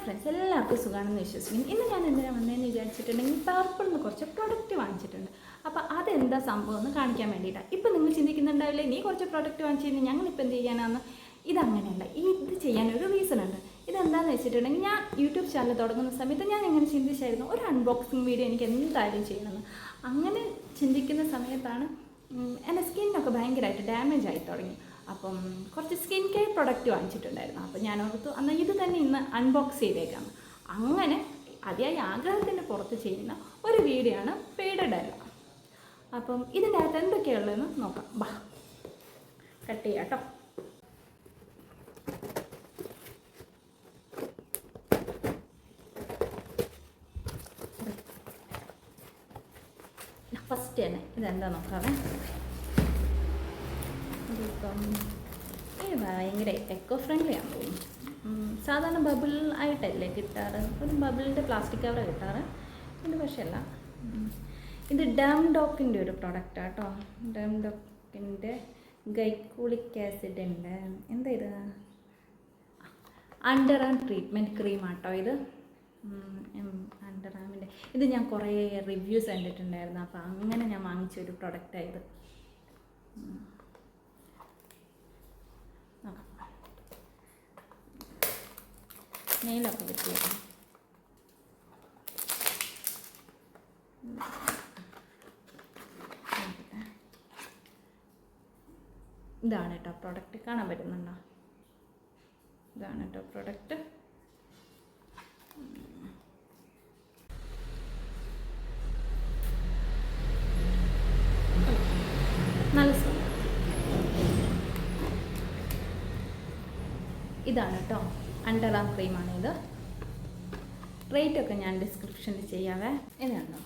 Friends, എല്ലാവർക്കും സുഖമാണെന്ന് വിശ്വസിക്കുന്നു. ഇന്ന് ഞാൻ എന്തിനാണ് വന്നതെന്ന് വിചാരിച്ചിട്ടുണ്ടെങ്കിൽ പർപ്പിളിൽ നിന്ന് കുറച്ച് പ്രൊഡക്റ്റ് വാങ്ങിച്ചിട്ടുണ്ട്. അപ്പോൾ അതെന്താ സംഭവം എന്ന് കാണിക്കാൻ വേണ്ടിയിട്ടാണ്. ഇപ്പം നിങ്ങൾ ചിന്തിക്കുന്നുണ്ടാവില്ലേ, നീ കുറച്ച് പ്രൊഡക്റ്റ് വാങ്ങിച്ചിരുന്നു ഞങ്ങളിപ്പോൾ എന്ത് ചെയ്യാനാണെന്ന്. ഇതങ്ങനെയല്ല, ഇത് ചെയ്യാനൊരു റീസൺ ഉണ്ട്. ഇതെന്താണെന്ന് വെച്ചിട്ടുണ്ടെങ്കിൽ, ഞാൻ യൂട്യൂബ് ചാനൽ തുടങ്ങുന്ന സമയത്ത് ഞാൻ ഇങ്ങനെ ചിന്തിച്ചായിരുന്നു ഒരു അൺബോക്സിങ് വീഡിയോ എനിക്ക് എന്തായാലും ചെയ്യണമെന്ന്. അങ്ങനെ ചിന്തിക്കുന്ന സമയത്താണ് എൻ്റെ സ്കിന്നൊക്കെ ഭയങ്കരമായിട്ട് ഡാമേജ് ആയി തുടങ്ങി. അപ്പം കുറച്ച് സ്കിൻ കെയർ പ്രൊഡക്റ്റ് വാങ്ങിച്ചിട്ടുണ്ടായിരുന്നു. അപ്പോൾ ഞാൻ ഓർത്തു എന്നാൽ ഇത് തന്നെ ഇന്ന് അൺബോക്സ് ചെയ്തേക്കാം. അങ്ങനെ അതിയായി ആഗ്രഹത്തിൻ്റെ പുറത്ത് ചെയ്യുന്ന ഒരു വീഡിയോ ആണ് പെയ്ഡല്ല. അപ്പം ഇതിൻ്റെ അകത്ത് എന്തൊക്കെയുള്ളതെന്ന് നോക്കാം. ബാ, കട്ട് ചെയ്യാം കേട്ടോ. ഫസ്റ്റ് തന്നെ ഇതെന്താ നോക്കാവേ. ഇതിപ്പം ഇത് ഭയങ്കര എക്കോ ഫ്രണ്ട്ലി ആണ് തോന്നുന്നു. സാധാരണ ബബിൾ ആയിട്ടല്ലേ കിട്ടാറ്, ഒരു ബബിളിൻ്റെ പ്ലാസ്റ്റിക് കവറാണ് കിട്ടാറ്. ഇത് പക്ഷേ അല്ല, ഇത് ഡംഡോക്കിൻ്റെ ഒരു പ്രൊഡക്റ്റാണ് കേട്ടോ. ഡംഡോക്കിൻ്റെ ഗൈക്കോളിക് ആസിഡിൻ്റെ എന്താ ഇത്, അണ്ടർ ആം ട്രീറ്റ്മെൻറ്റ് ക്രീമാട്ടോ ഇത്. അണ്ടർ ആമിൻ്റെ ഇത് ഞാൻ കുറേ റിവ്യൂസ് കണ്ടിട്ടുണ്ടായിരുന്നു. അപ്പോൾ അങ്ങനെ ഞാൻ വാങ്ങിച്ചൊരു പ്രൊഡക്റ്റായത്. നെയിലൊക്കെ പറ്റിയത് ഇതാണ് കേട്ടോ പ്രൊഡക്റ്റ്. കാണാൻ പറ്റുന്നുണ്ടോ? ഇതാണ് കേട്ടോ പ്രൊഡക്റ്റ്. നല്ല സുഖം. ഇതാണ് കേട്ടോ അണ്ടർ ആം ക്രീമാണിത്. റേറ്റൊക്കെ ഞാൻ ഡിസ്ക്രിപ്ഷനിൽ ചെയ്യാവേ. ഇതാണോ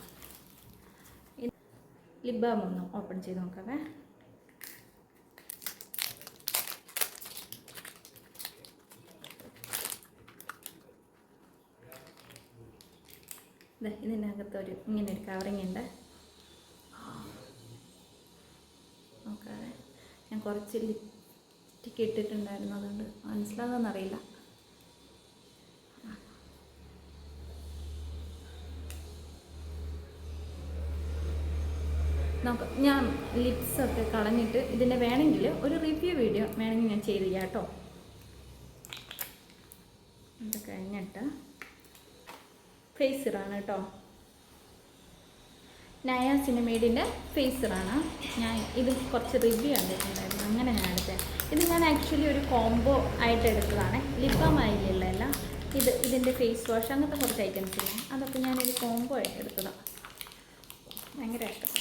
ലിപ് ബാം ഒന്ന് ഓപ്പൺ ചെയ്ത് നോക്കാവേ. ഇതിൻ്റെ അകത്തൊരു ഇങ്ങനെ ഒരു കവറിങ് ഉണ്ട്. നോക്കാവേ, ഞാൻ കുറച്ച് ലിപ്സ്റ്റിക്ക് ഇട്ടിട്ടുണ്ടായിരുന്നു, അതുകൊണ്ട് മനസ്സിലാകുമെന്നറിയില്ല. നോക്കാം. ഞാൻ ലിപ്സൊക്കെ കളഞ്ഞിട്ട് ഇതിൻ്റെ വേണമെങ്കിൽ ഒരു റിവ്യൂ വീഡിയോ വേണമെങ്കിൽ ഞാൻ ചെയ്ത് ചെയ്യാം കേട്ടോ. ഇത് കഴിഞ്ഞിട്ട് ഫേസറാണ് കേട്ടോ. നയാസിനമേഡിൻ്റെ ഫേസറാണ്. ഞാൻ ഇത് കുറച്ച് റിവ്യൂ കണ്ടിട്ടുണ്ടായിരുന്നു, അങ്ങനെ ഞാൻ എടുത്തത്. ഇത് ഞാൻ ആക്ച്വലി ഒരു കോംബോ ആയിട്ട് എടുത്തതാണ്. ലിപ് ബാം ആയില്ലല്ല, ഇതിൻ്റെ ഫേസ് വാഷ് അങ്ങനത്തെ കുറച്ച് ഐറ്റംസ് ഇല്ല, അതൊക്കെ ഞാനൊരു കോംബോ ആയിട്ട് എടുത്തതാണ്. ഭയങ്കര ഇഷ്ടം.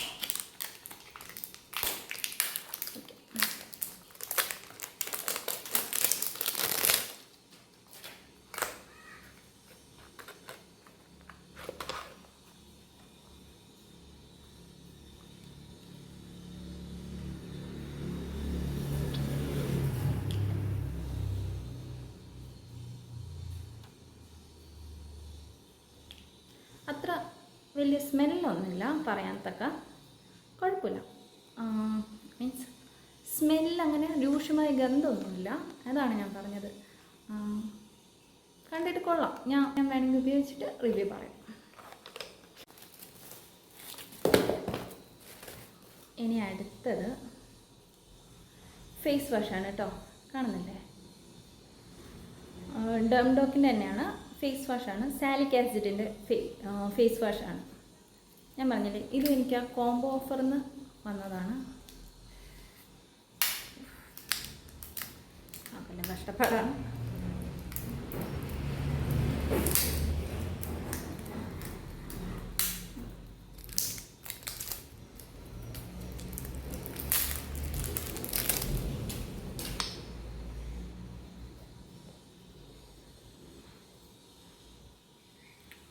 അത്ര വലിയ സ്മെല്ലൊന്നുമില്ല, പറയാൻ തക്ക കുഴപ്പമില്ല. മീൻസ് സ്മെല്ലങ്ങനെ രൂക്ഷമായ ഗന്ധമൊന്നുമില്ല, അതാണ് ഞാൻ പറഞ്ഞത്. കണ്ടിട്ട് കൊള്ളാം. ഞാൻ വേണമെങ്കിൽ ഉപയോഗിച്ചിട്ട് റിവ്യൂ പറയാം. ഇനി അടുത്തത് ഫേസ് വാഷാണ് കേട്ടോ. കാണുന്നില്ലേ, ഡംഡോക്കിൻ്റെ തന്നെയാണ് ഫേസ് വാഷാണ്. സാലിക് ആസിഡിൻ്റെ ഫേസ് വാഷാണ്. ഞാൻ പറഞ്ഞില്ലേ, ഇതും എനിക്ക് ആ കോംബോ ഓഫറിൽ നിന്ന് വന്നതാണ്. പിന്നെ കഷ്ടപ്പാടാണ്.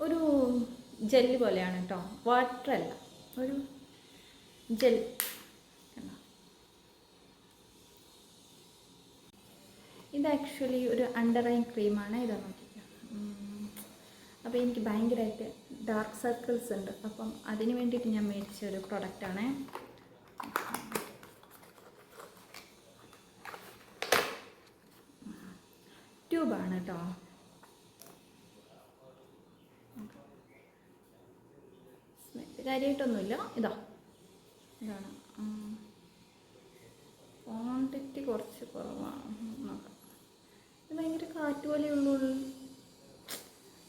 ഒരു ജെല്ല് പോലെയാണ് കേട്ടോ, വാട്ടറല്ല, ഒരു ജെൽ. ഇത് ആക്ച്വലി ഒരു അണ്ടർ ഐ ക്രീമാണ്. ഇതാ നോക്കിക്കുക. അപ്പോൾ എനിക്ക് ഭയങ്കരമായിട്ട് ഡാർക്ക് സർക്കിൾസ് ഉണ്ട്, അപ്പം അതിന് വേണ്ടിയിട്ട് ഞാൻ മേടിച്ച ഒരു പ്രൊഡക്റ്റാണ്. ട്യൂബാണ് കേട്ടോ. കാര്യമായിട്ടൊന്നുമില്ല. ഇതാണ്. ക്വാണ്ടിറ്റി കുറച്ച് കുറവാണ്. നോക്കാം. ഇത് ഭയങ്കര കാറ്റ് പോലെയുള്ളൂ.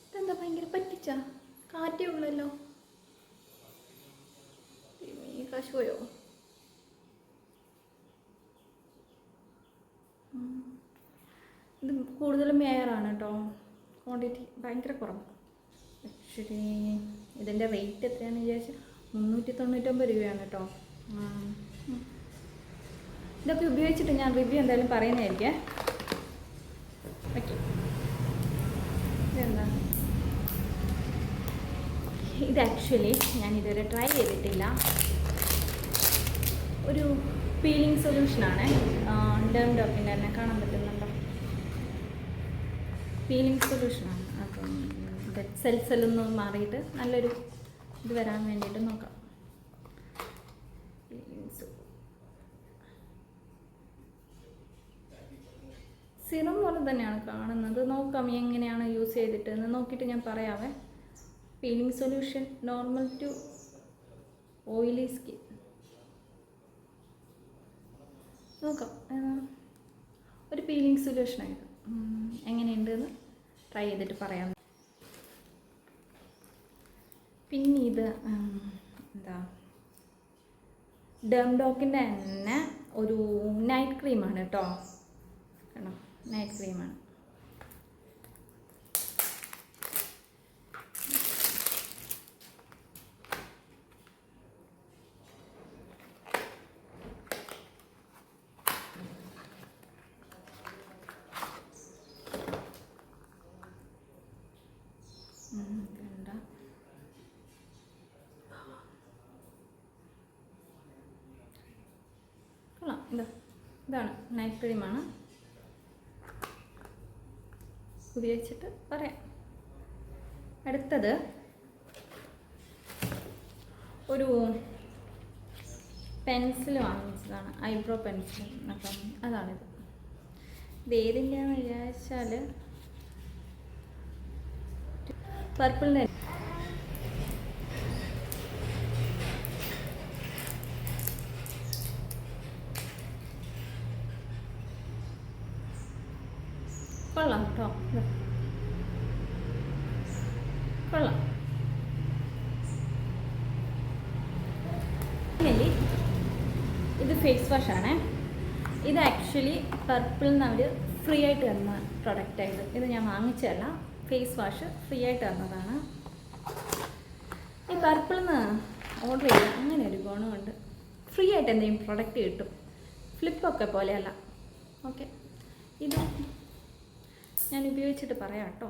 ഇതെന്താ ഭയങ്കര പറ്റിച്ച കാറ്റേ ഉള്ളല്ലോ. ഈ കാശ് പോയോ? ഇത് കൂടുതലും മേയറാണ് കേട്ടോ. ക്വാണ്ടിറ്റി ഭയങ്കര കുറവ്. ആക്ച്വലി ഇതിൻ്റെ റേറ്റ് എത്രയാണെന്ന് വിചാരിച്ചാൽ 399 രൂപയാണ് കേട്ടോ. ഇതൊക്കെ ഉപയോഗിച്ചിട്ട് ഞാൻ റിവ്യൂ എന്തായാലും പറയുന്നതായിരിക്കും. ഓക്കെ, ഇതെന്താ? ഇത് ആക്ച്വലി ഞാൻ ഇതുവരെ ട്രൈ ചെയ്തിട്ടില്ല. ഒരു പീലിംഗ് സൊല്യൂഷനാണ്. ഡേം ഡോക്കിൻ്റെ തന്നെ കാണാൻ പറ്റുന്നുണ്ടോ? പീലിംഗ് സൊല്യൂഷനാണ്. അപ്പം ഡെഡ് സെൽസെല്ലൊന്നും മാറിയിട്ട് നല്ലൊരു ഇത് വരാൻ വേണ്ടിയിട്ട് നോക്കാം. സിറം പോലെ തന്നെയാണ് കാണുന്നത്. നോക്കാം എങ്ങനെയാണ് യൂസ് ചെയ്തിട്ട് എന്ന് നോക്കിയിട്ട് ഞാൻ പറയാവേ. Peeling solution normal to oily skin. നോക്കാം, ഒരു പീലിംഗ് സൊല്യൂഷനായിട്ട് എങ്ങനെയുണ്ടെന്ന് ട്രൈ ചെയ്തിട്ട് പറയാം. പിന്നെ ഇത് എന്താ, ഡേം ഡോക്കിൻ്റെ തന്നെ ഒരു നൈറ്റ് ക്രീമാണ് കേട്ടോ. കണ്ടോ, നൈറ്റ് ക്രീമാണ്. ഇതാണ് നൈറ്റ് ക്രീമാണ്. ഉപയോഗിച്ചിട്ട് പറയാം. അടുത്തത് ഒരു പെൻസിൽ വാങ്ങിച്ചതാണ്, ഐബ്രോ പെൻസിൽ. അപ്പം അതാണിത്. ഇത് ഏതിൻ്റെയാണെന്ന് വിചാരിച്ചാൽ പർപ്പിളിൻ്റെ. കൊള്ളാം കേട്ടോ, കൊള്ളാം. ഇത് ഫേസ് വാഷാണ്. ഇത് ആക്ച്വലി പർപ്പിളിൽ നിന്ന് അവർ ഫ്രീ ആയിട്ട് തന്ന പ്രൊഡക്റ്റായത്. ഇത് ഞാൻ വാങ്ങിച്ചതല്ല, ഫേസ് വാഷ് ഫ്രീ ആയിട്ട് തന്നതാണ്. ഈ പർപ്പിളിൽ നിന്ന് ഓർഡർ ചെയ്താൽ അങ്ങനെ ഒരു ഗുണമുണ്ട്. ഫ്രീ ആയിട്ട് എന്തെങ്കിലും പ്രൊഡക്റ്റ് കിട്ടും, ഫ്ലിപ്പൊക്കെ പോലെയല്ല. ഓക്കെ, ഇത് ഞാൻ ഉപയോഗിച്ചിട്ട് പറയാം കേട്ടോ.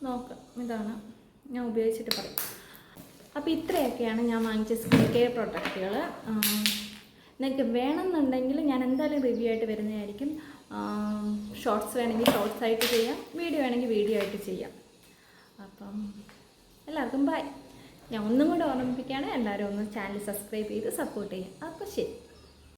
നോക്കാം, ഇതാണ് ഞാൻ ഉപയോഗിച്ചിട്ട് പറയാം. അപ്പോൾ ഇത്രയൊക്കെയാണ് ഞാൻ വാങ്ങിച്ച സ്കിൻ കെയർ പ്രൊഡക്റ്റുകൾ. നിങ്ങൾക്ക് വേണമെന്നുണ്ടെങ്കിൽ ഞാൻ എന്തായാലും റിവ്യൂ ആയിട്ട് വരുന്നതായിരിക്കും. ഷോർട്സ് വേണമെങ്കിൽ ഷോർട്സ് ആയിട്ട് ചെയ്യാം, വീഡിയോ വേണമെങ്കിൽ വീഡിയോ ആയിട്ട് ചെയ്യാം. അപ്പം എല്ലാവർക്കും ബൈ. ഞാൻ ഒന്നും കൂടെ ഓർമ്മിപ്പിക്കുകയാണ്, എല്ലാവരും ഒന്ന് ചാനൽ സബ്സ്ക്രൈബ് ചെയ്ത് സപ്പോർട്ട് ചെയ്യാം. അപ്പോൾ ശരി.